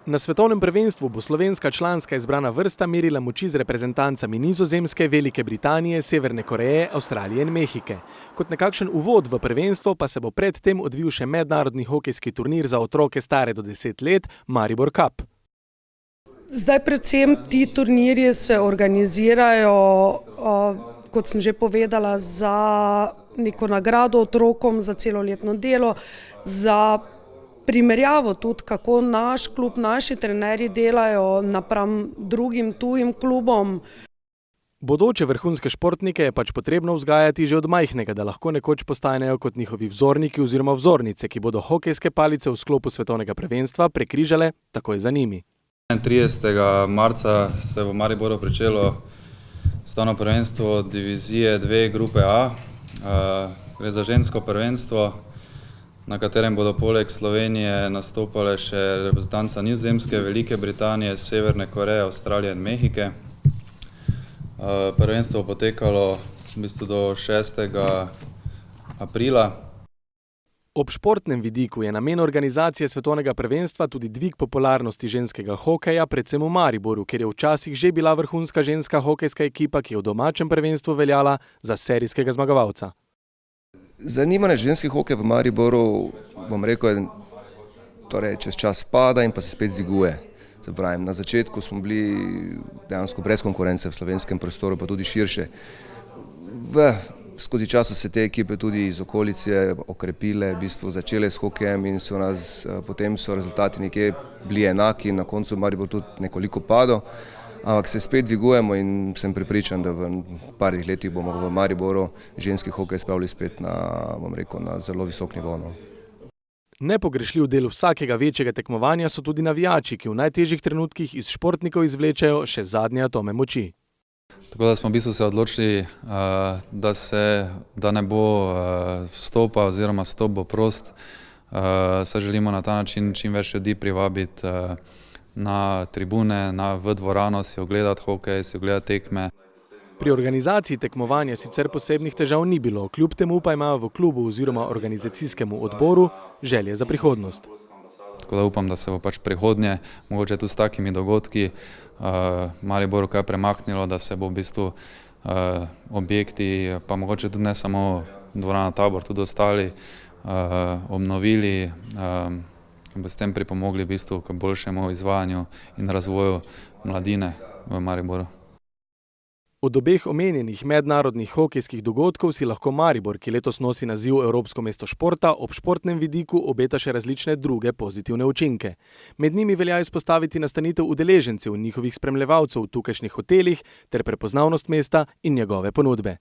Na svetovnem prvenstvu bo slovenska članska izbrana vrsta merila moči z reprezentancami Nizozemske, Velike Britanije, Severne Koreje, Avstralije in Mehike. Kot nekakšen uvod v prvenstvo pa se bo pred tem odvil še mednarodni hokejski turnir za otroke stare do 10 let Maribor Cup. Zdaj predvsem ti turnirji se organizirajo, kot sem že povedala, za neko nagrado otrokom, za celoletno delo, za primerjavo tudi, kako naš klub, naši trenerji delajo napram drugim tujim klubom. Bodoče vrhunske športnike je pač potrebno vzgajati že od majhnega, da lahko nekoč postanejo kot njihovi vzorniki oziroma vzornice, ki bodo hokejske palice v sklopu svetovnega prvenstva prekrižale takoj za njimi. 30. marca se v Mariboru pričelo svetovno prvenstvo divizije 2 grupe A. Gre za žensko prvenstvo, na katerem bodo poleg Slovenije nastopale še reprezentanca Nizozemske, Velike Britanije, Severne Koreje, Avstralije in Mehike. Prvenstvo bo potekalo v bistvu do 6. aprila. Ob športnem vidiku je namen organizacije svetovnega prvenstva tudi dvig popularnosti ženskega hokeja, predvsem v Mariboru, kjer je včasih že bila vrhunska ženska hokejska ekipa, ki je v domačem prvenstvu veljala za serijskega zmagovalca. Zanimanje ženski hokej v Mariboru, bom rekel, torej čez čas pada in pa se spet dviguje. Se pravi, na začetku smo bili dejansko brez konkurence v slovenskem prostoru, pa tudi širše. Skozi čas so se te ekipe tudi iz okolice okrepile, v bistvu začele s hokejem in potem so rezultati nekje bili enaki, na koncu Maribor tudi nekoliko padel. Ampak se spet dvigujemo in sem prepričan, da v parih letih bomo v Mariboru ženski hokej spravili spet na zelo visok nivo. Nepogrešljiv del vsakega večjega tekmovanja so tudi navijači, ki v najtežjih trenutkih iz športnikov izvlečejo še zadnje atome moči. Tako da smo v bistvu se odločili, da ne bo vstopa oziroma vstop bo prost. Saj želimo na ta način čim več ljudi privabiti na tribune, v dvorano, si ogledati hokej, si ogledati tekme. Pri organizaciji tekmovanja sicer posebnih težav ni bilo, kljub temu pa imajo v klubu oziroma organizacijskemu odboru želje za prihodnost. Tako da upam, da se bo pač prihodnje, mogoče tudi s takimi dogodki, Mariboru kaj premaknilo, da se bo v bistvu objekti, pa mogoče tudi ne samo dvorana Tabor, tudi ostali obnovili, in bo s tem pripomogli v bistvu k boljšemu izvajanju in razvoju mladine v Mariboru. Od obeh omenjenih mednarodnih hokejskih dogodkov si lahko Maribor, ki letos nosi naziv Evropsko mesto športa, ob športnem vidiku obeta še različne druge pozitivne učinke. Med njimi velja izpostaviti nastanitev udeležencev in njihovih spremljevalcev v tukajšnjih hotelih ter prepoznavnost mesta in njegove ponudbe.